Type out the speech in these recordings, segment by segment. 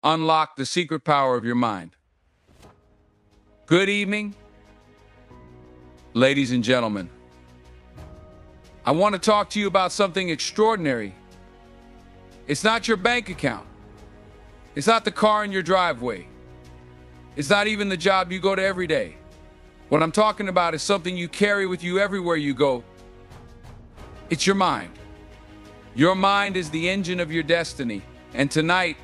Unlock the secret power of your mind. Good evening, ladies and gentlemen. I want to talk to you about something extraordinary. It's not your bank account. It's not the car in your driveway. It's not even the job you go to every day. What I'm talking about is something you carry with you everywhere you go. It's your mind. Your mind is the engine of your destiny. And tonight,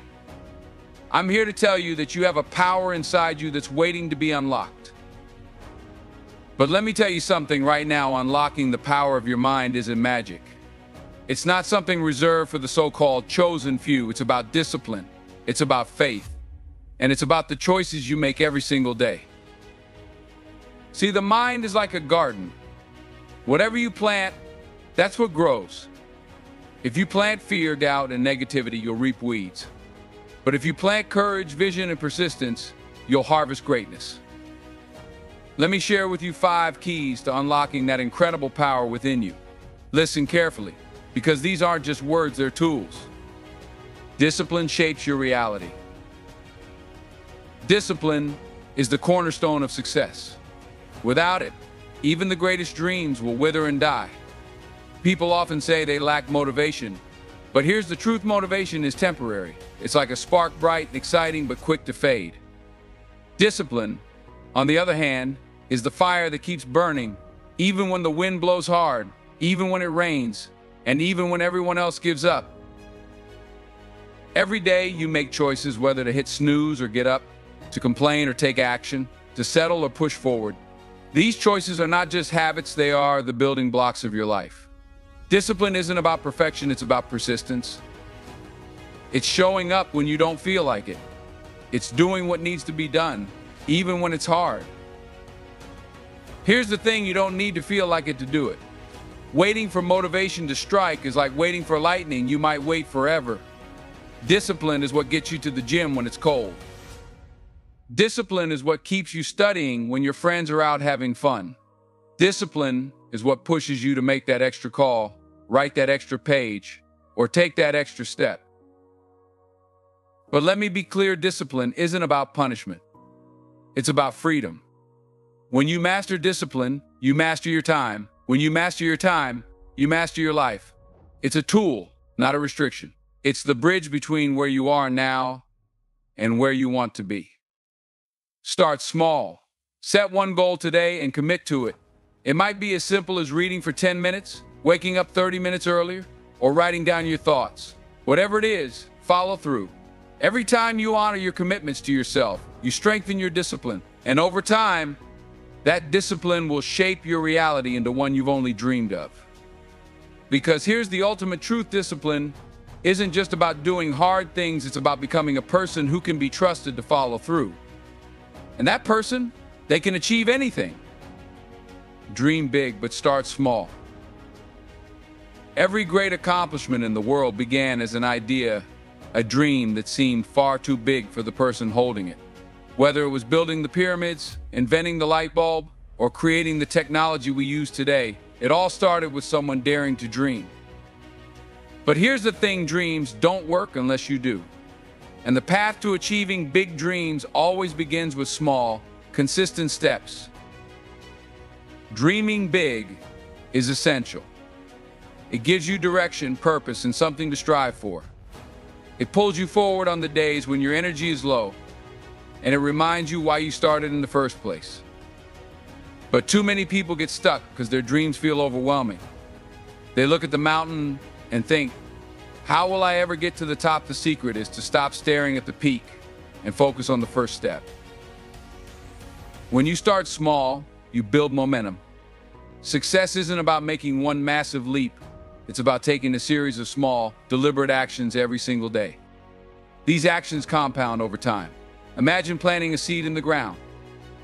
I'm here to tell you that you have a power inside you that's waiting to be unlocked. But let me tell you something right now, unlocking the power of your mind isn't magic. It's not something reserved for the so-called chosen few. It's about discipline. It's about faith. And it's about the choices you make every single day. See, the mind is like a garden. Whatever you plant, that's what grows. If you plant fear, doubt, and negativity, you'll reap weeds. But if you plant courage, vision, and persistence, you'll harvest greatness. Let me share with you 5 keys to unlocking that incredible power within you. Listen carefully, because these aren't just words, they're tools. Discipline shapes your reality. Discipline is the cornerstone of success. Without it, even the greatest dreams will wither and die. People often say they lack motivation, but here's the truth: motivation is temporary. It's like a spark, bright and exciting, but quick to fade. Discipline, on the other hand, is the fire that keeps burning, even when the wind blows hard, even when it rains, and even when everyone else gives up. Every day you make choices whether to hit snooze or get up, to complain or take action, to settle or push forward. These choices are not just habits, they are the building blocks of your life. Discipline isn't about perfection, it's about persistence. It's showing up when you don't feel like it. It's doing what needs to be done, even when it's hard. Here's the thing: you don't need to feel like it to do it. Waiting for motivation to strike is like waiting for lightning. You might wait forever. Discipline is what gets you to the gym when it's cold. Discipline is what keeps you studying when your friends are out having fun. Discipline is what pushes you to make that extra call, write that extra page, or take that extra step. But let me be clear, discipline isn't about punishment. It's about freedom. When you master discipline, you master your time. When you master your time, you master your life. It's a tool, not a restriction. It's the bridge between where you are now and where you want to be. Start small. Set one goal today and commit to it. It might be as simple as reading for 10 minutes, waking up 30 minutes earlier, or writing down your thoughts. Whatever it is, follow through. Every time you honor your commitments to yourself, you strengthen your discipline. And over time, that discipline will shape your reality into one you've only dreamed of. Because here's the ultimate truth: discipline isn't just about doing hard things, it's about becoming a person who can be trusted to follow through. And that person, they can achieve anything. Dream big, but start small. Every great accomplishment in the world began as an idea, a dream that seemed far too big for the person holding it. Whether it was building the pyramids, inventing the light bulb, or creating the technology we use today, it all started with someone daring to dream. But here's the thing: dreams don't work unless you do. And the path to achieving big dreams always begins with small, consistent steps. Dreaming big is essential. It gives you direction, purpose, and something to strive for. It pulls you forward on the days when your energy is low, and it reminds you why you started in the first place. But too many people get stuck because their dreams feel overwhelming. They look at the mountain and think, how will I ever get to the top? The secret is to stop staring at the peak and focus on the first step. When you start small, you build momentum. Success isn't about making one massive leap. It's about taking a series of small, deliberate actions every single day. These actions compound over time. Imagine planting a seed in the ground.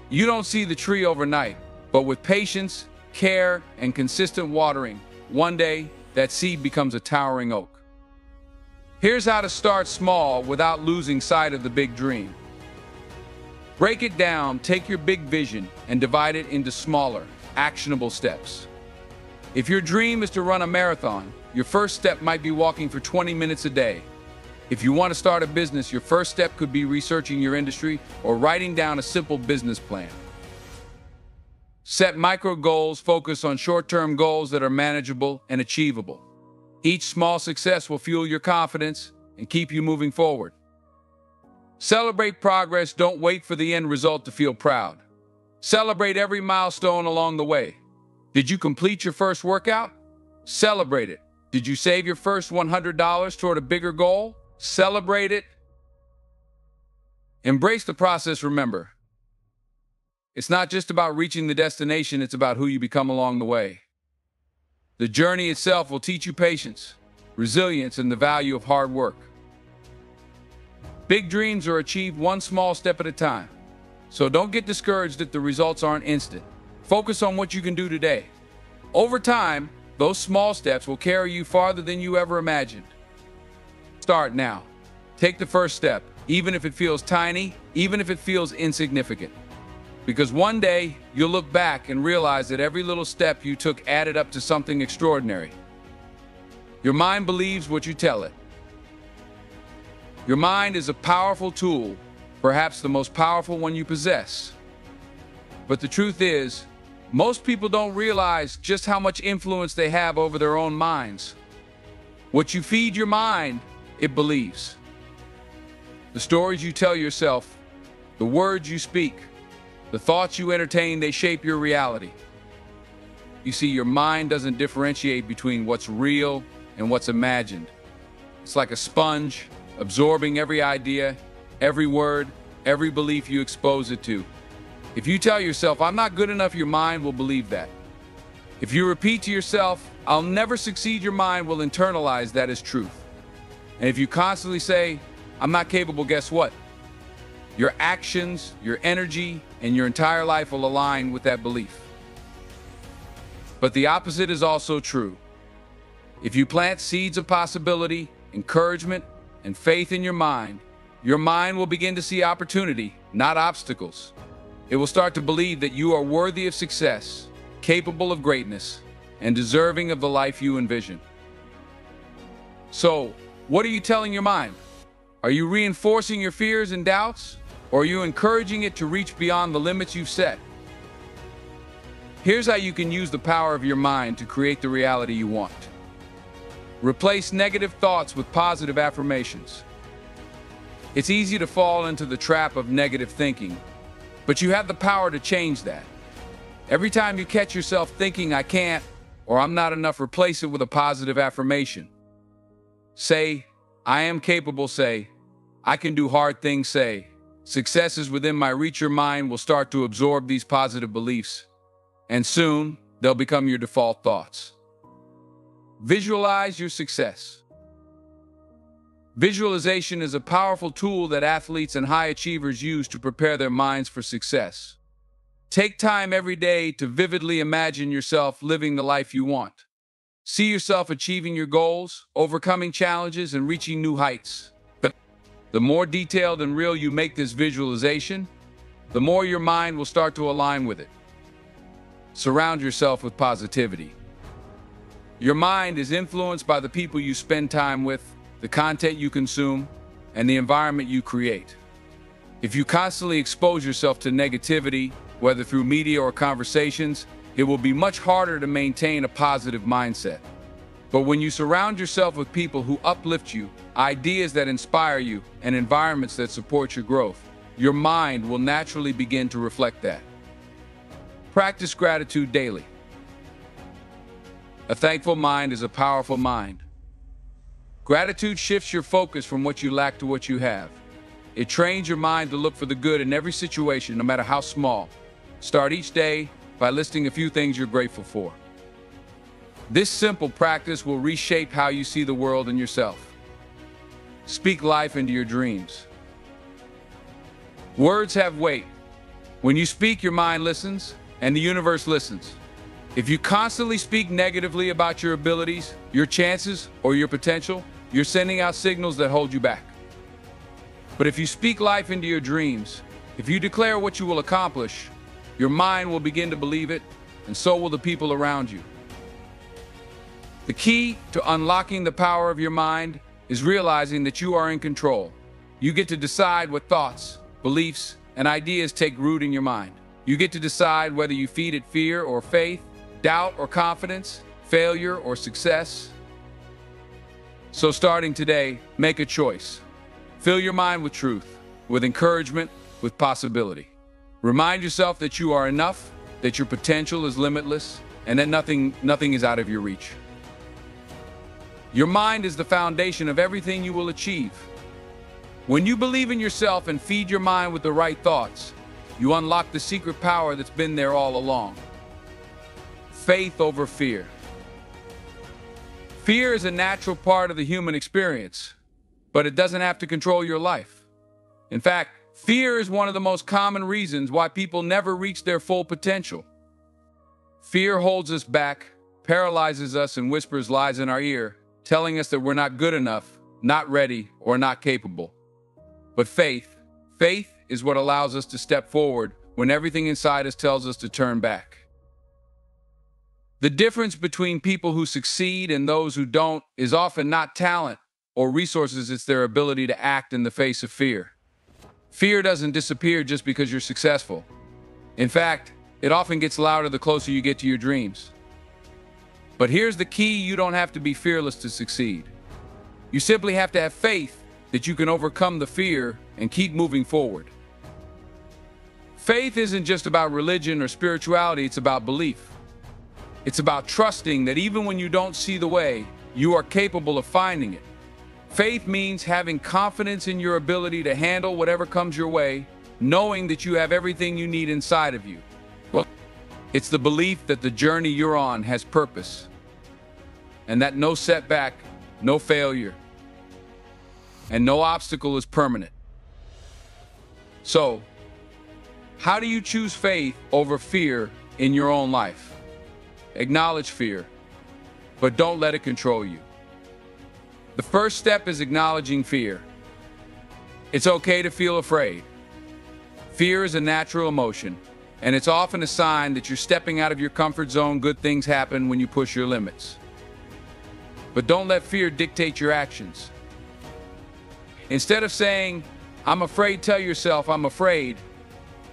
You don't see the tree overnight, but with patience, care, and consistent watering, one day that seed becomes a towering oak. Here's how to start small without losing sight of the big dream. Break it down, take your big vision and divide it into smaller, actionable steps. If your dream is to run a marathon, your first step might be walking for 20 minutes a day. If you want to start a business, your first step could be researching your industry or writing down a simple business plan. Set micro goals, focus on short-term goals that are manageable and achievable. Each small success will fuel your confidence and keep you moving forward. Celebrate progress, don't wait for the end result to feel proud. Celebrate every milestone along the way. Did you complete your first workout? Celebrate it. Did you save your first $100 toward a bigger goal? Celebrate it. Embrace the process, remember. It's not just about reaching the destination, it's about who you become along the way. The journey itself will teach you patience, resilience, and the value of hard work. Big dreams are achieved one small step at a time. So don't get discouraged if the results aren't instant. Focus on what you can do today. Over time, those small steps will carry you farther than you ever imagined. Start now. Take the first step, even if it feels tiny, even if it feels insignificant. Because one day, you'll look back and realize that every little step you took added up to something extraordinary. Your mind believes what you tell it. Your mind is a powerful tool, perhaps the most powerful one you possess. But the truth is, most people don't realize just how much influence they have over their own minds. What you feed your mind, it believes. The stories you tell yourself, the words you speak, the thoughts you entertain, they shape your reality. You see, your mind doesn't differentiate between what's real and what's imagined. It's like a sponge, absorbing every idea, every word, every belief you expose it to. If you tell yourself, "I'm not good enough," your mind will believe that. If you repeat to yourself, "I'll never succeed," your mind will internalize that as truth. And if you constantly say, "I'm not capable," guess what? Your actions, your energy, and your entire life will align with that belief. But the opposite is also true. If you plant seeds of possibility, encouragement, and faith in your mind will begin to see opportunity, not obstacles. It will start to believe that you are worthy of success, capable of greatness, and deserving of the life you envision. So, what are you telling your mind? Are you reinforcing your fears and doubts? Or are you encouraging it to reach beyond the limits you've set? Here's how you can use the power of your mind to create the reality you want. Replace negative thoughts with positive affirmations. It's easy to fall into the trap of negative thinking, but you have the power to change that. Every time you catch yourself thinking, "I can't," or "I'm not enough," replace it with a positive affirmation. Say, "I am capable," say, "I can do hard things," say, "Success is within my reach." Your mind will start to absorb these positive beliefs, and soon they'll become your default thoughts. Visualize your success. Visualization is a powerful tool that athletes and high achievers use to prepare their minds for success. Take time every day to vividly imagine yourself living the life you want. See yourself achieving your goals, overcoming challenges, and reaching new heights. The more detailed and real you make this visualization, the more your mind will start to align with it. Surround yourself with positivity. Your mind is influenced by the people you spend time with, the content you consume, and the environment you create. If you constantly expose yourself to negativity, whether through media or conversations, it will be much harder to maintain a positive mindset. But when you surround yourself with people who uplift you, ideas that inspire you, and environments that support your growth, your mind will naturally begin to reflect that. Practice gratitude daily. A thankful mind is a powerful mind. Gratitude shifts your focus from what you lack to what you have. It trains your mind to look for the good in every situation, no matter how small. Start each day by listing a few things you're grateful for. This simple practice will reshape how you see the world and yourself. Speak life into your dreams. Words have weight. When you speak, your mind listens, and the universe listens. If you constantly speak negatively about your abilities, your chances, or your potential, you're sending out signals that hold you back. But if you speak life into your dreams, if you declare what you will accomplish, your mind will begin to believe it, and so will the people around you. The key to unlocking the power of your mind is realizing that you are in control. You get to decide what thoughts, beliefs, and ideas take root in your mind. You get to decide whether you feed it fear or faith, doubt or confidence, failure or success. So starting today, make a choice. Fill your mind with truth, with encouragement, with possibility. Remind yourself that you are enough, that your potential is limitless, and that nothing is out of your reach. Your mind is the foundation of everything you will achieve. When you believe in yourself and feed your mind with the right thoughts, you unlock the secret power that's been there all along. Faith over fear. Fear is a natural part of the human experience, but it doesn't have to control your life. In fact, fear is one of the most common reasons why people never reach their full potential. Fear holds us back, paralyzes us, and whispers lies in our ear, telling us that we're not good enough, not ready, or not capable. But faith is what allows us to step forward when everything inside us tells us to turn back. The difference between people who succeed and those who don't is often not talent or resources, it's their ability to act in the face of fear. Fear doesn't disappear just because you're successful. In fact, it often gets louder the closer you get to your dreams. But here's the key: you don't have to be fearless to succeed. You simply have to have faith that you can overcome the fear and keep moving forward. Faith isn't just about religion or spirituality, it's about belief. It's about trusting that even when you don't see the way, you are capable of finding it. Faith means having confidence in your ability to handle whatever comes your way, knowing that you have everything you need inside of you. Well, it's the belief that the journey you're on has purpose, and that no setback, no failure, and no obstacle is permanent. So, how do you choose faith over fear in your own life? Acknowledge fear, but don't let it control you. The first step is acknowledging fear. It's okay to feel afraid. Fear is a natural emotion, and it's often a sign that you're stepping out of your comfort zone. Good things happen when you push your limits. But don't let fear dictate your actions. Instead of saying, "I'm afraid," tell yourself, "I'm afraid,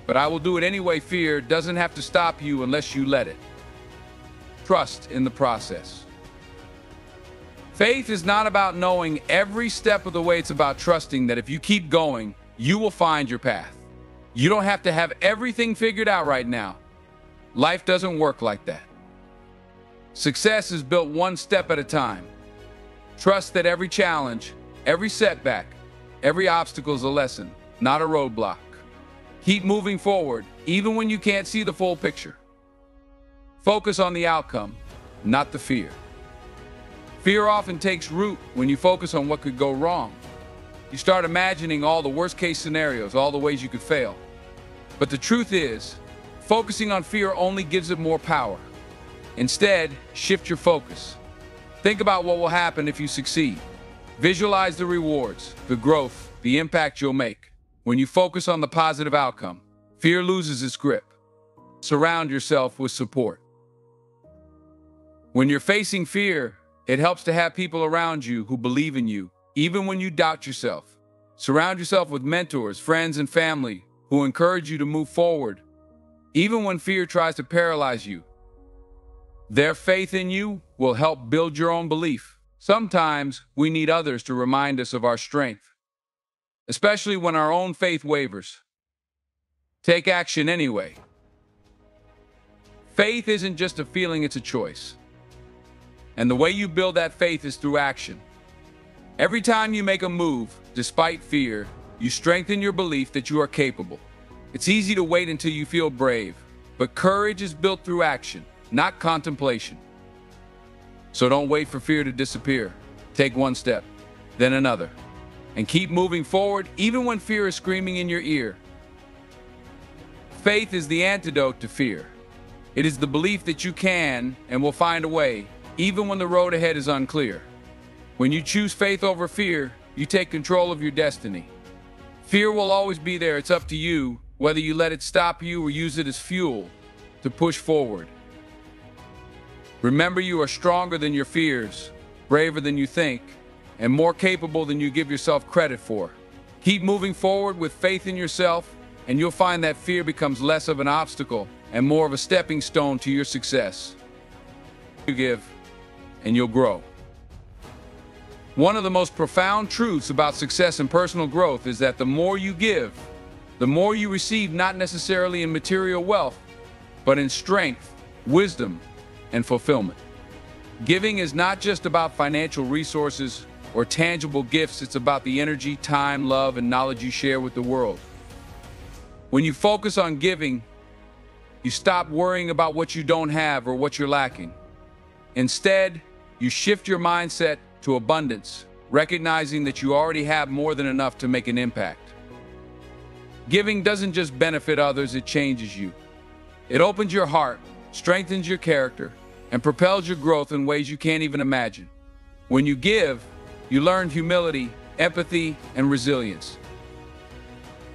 but I will do it anyway." Fear doesn't have to stop you unless you let it. Trust in the process. Faith is not about knowing every step of the way. It's about trusting that if you keep going, you will find your path. You don't have to have everything figured out right now. Life doesn't work like that. Success is built one step at a time. Trust that every challenge, every setback, every obstacle is a lesson, not a roadblock. Keep moving forward, even when you can't see the full picture. Focus on the outcome, not the fear. Fear often takes root when you focus on what could go wrong. You start imagining all the worst-case scenarios, all the ways you could fail. But the truth is, focusing on fear only gives it more power. Instead, shift your focus. Think about what will happen if you succeed. Visualize the rewards, the growth, the impact you'll make. When you focus on the positive outcome, fear loses its grip. Surround yourself with support. When you're facing fear, it helps to have people around you who believe in you, even when you doubt yourself. Surround yourself with mentors, friends, and family who encourage you to move forward, even when fear tries to paralyze you. Their faith in you will help build your own belief. Sometimes we need others to remind us of our strength, especially when our own faith wavers. Take action anyway. Faith isn't just a feeling, it's a choice. And the way you build that faith is through action. Every time you make a move, despite fear, you strengthen your belief that you are capable. It's easy to wait until you feel brave, but courage is built through action, not contemplation. So don't wait for fear to disappear. Take one step, then another, and keep moving forward even when fear is screaming in your ear. Faith is the antidote to fear. It is the belief that you can and will find a way, even when the road ahead is unclear. When you choose faith over fear, you take control of your destiny. Fear will always be there. It's up to you whether you let it stop you or use it as fuel to push forward. Remember, you are stronger than your fears, braver than you think, and more capable than you give yourself credit for. Keep moving forward with faith in yourself, and you'll find that fear becomes less of an obstacle and more of a stepping stone to your success. You give, and you'll grow. One of the most profound truths about success and personal growth is that the more you give, the more you receive, not necessarily in material wealth, but in strength, wisdom, and fulfillment. Giving is not just about financial resources or tangible gifts, it's about the energy, time, love, and knowledge you share with the world. When you focus on giving, you stop worrying about what you don't have or what you're lacking. Instead, you shift your mindset to abundance, recognizing that you already have more than enough to make an impact. Giving doesn't just benefit others, it changes you. It opens your heart, strengthens your character, and propels your growth in ways you can't even imagine. When you give, you learn humility, empathy, and resilience.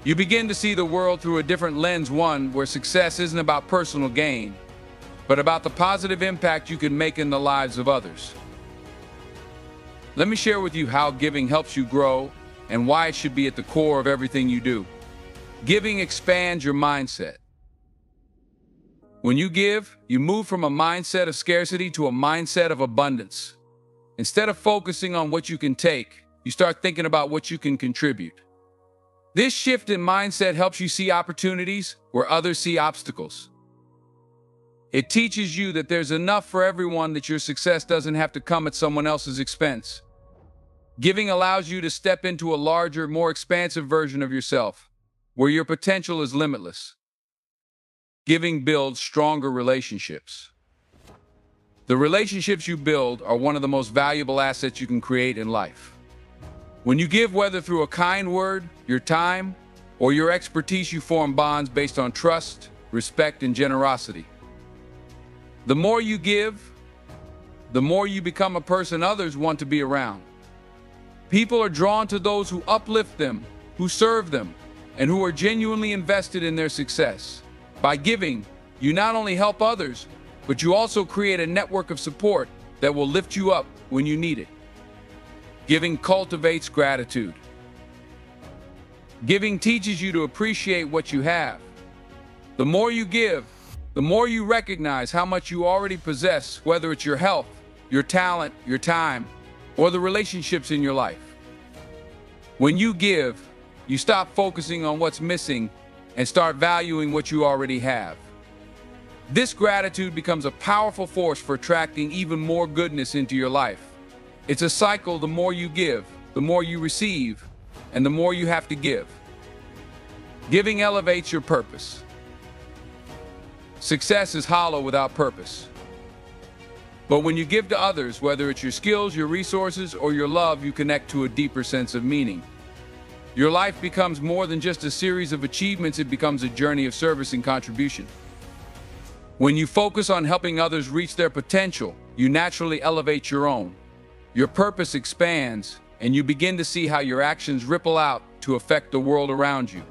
You begin to see the world through a different lens, one where success isn't about personal gain, but about the positive impact you can make in the lives of others. Let me share with you how giving helps you grow and why it should be at the core of everything you do. Giving expands your mindset. When you give, you move from a mindset of scarcity to a mindset of abundance. Instead of focusing on what you can take, you start thinking about what you can contribute. This shift in mindset helps you see opportunities where others see obstacles. It teaches you that there's enough for everyone, that your success doesn't have to come at someone else's expense. Giving allows you to step into a larger, more expansive version of yourself, where your potential is limitless. Giving builds stronger relationships. The relationships you build are one of the most valuable assets you can create in life. When you give, whether through a kind word, your time, or your expertise, you form bonds based on trust, respect, and generosity. The more you give, the more you become a person others want to be around. People are drawn to those who uplift them, who serve them, and who are genuinely invested in their success. By giving, you not only help others, but you also create a network of support that will lift you up when you need it. Giving cultivates gratitude. Giving teaches you to appreciate what you have. The more you give, the more you recognize how much you already possess, whether it's your health, your talent, your time, or the relationships in your life. When you give, you stop focusing on what's missing and start valuing what you already have. This gratitude becomes a powerful force for attracting even more goodness into your life. It's a cycle: the more you give, the more you receive, and the more you have to give. Giving elevates your purpose. Success is hollow without purpose. But when you give to others, whether it's your skills, your resources, or your love, you connect to a deeper sense of meaning. Your life becomes more than just a series of achievements, it becomes a journey of service and contribution. When you focus on helping others reach their potential, you naturally elevate your own. Your purpose expands, and you begin to see how your actions ripple out to affect the world around you.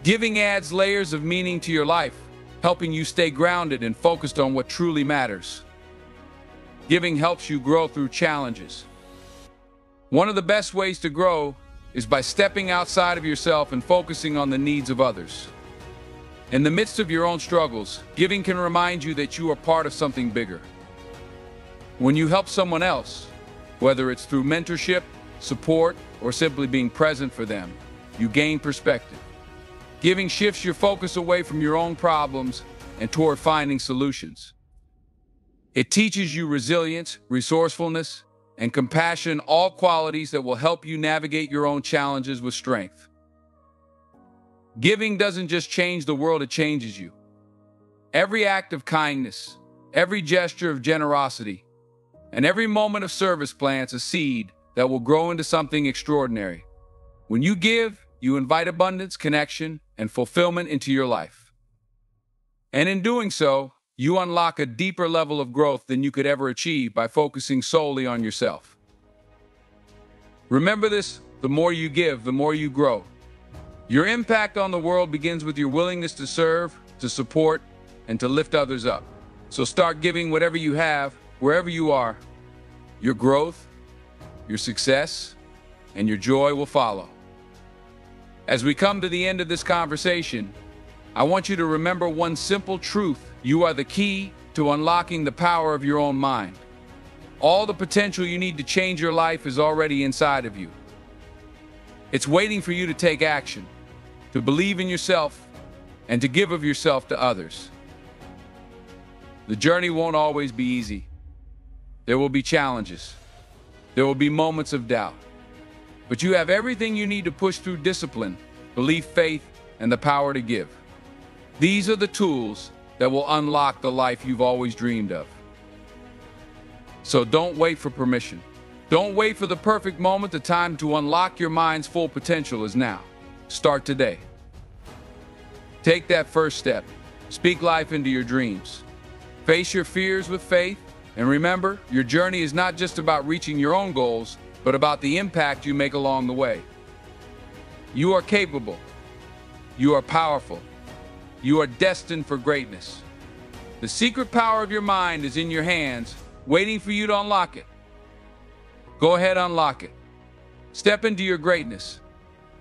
Giving adds layers of meaning to your life, helping you stay grounded and focused on what truly matters. Giving helps you grow through challenges. One of the best ways to grow is by stepping outside of yourself and focusing on the needs of others. In the midst of your own struggles, giving can remind you that you are part of something bigger. When you help someone else, whether it's through mentorship, support, or simply being present for them, you gain perspective. Giving shifts your focus away from your own problems and toward finding solutions. It teaches you resilience, resourcefulness, and compassion, all qualities that will help you navigate your own challenges with strength. Giving doesn't just change the world, it changes you. Every act of kindness, every gesture of generosity, and every moment of service plants a seed that will grow into something extraordinary. When you give, you invite abundance, connection, and fulfillment into your life. And in doing so, you unlock a deeper level of growth than you could ever achieve by focusing solely on yourself. Remember this: the more you give, the more you grow. Your impact on the world begins with your willingness to serve, to support, and to lift others up. So start giving whatever you have, wherever you are. Your growth, your success, and your joy will follow. As we come to the end of this conversation, I want you to remember one simple truth. You are the key to unlocking the power of your own mind. All the potential you need to change your life is already inside of you. It's waiting for you to take action, to believe in yourself, and to give of yourself to others. The journey won't always be easy. There will be challenges. There will be moments of doubt. But you have everything you need to push through: discipline, belief, faith, and the power to give. These are the tools that will unlock the life you've always dreamed of. So don't wait for permission. Don't wait for the perfect moment. The time to unlock your mind's full potential is now. Start today. Take that first step. Speak life into your dreams. Face your fears with faith. And remember, your journey is not just about reaching your own goals, but about the impact you make along the way. You are capable. You are powerful. You are destined for greatness. The secret power of your mind is in your hands, waiting for you to unlock it. Go ahead, unlock it. Step into your greatness,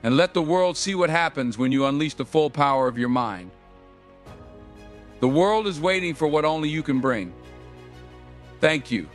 and let the world see what happens when you unleash the full power of your mind. The world is waiting for what only you can bring. Thank you.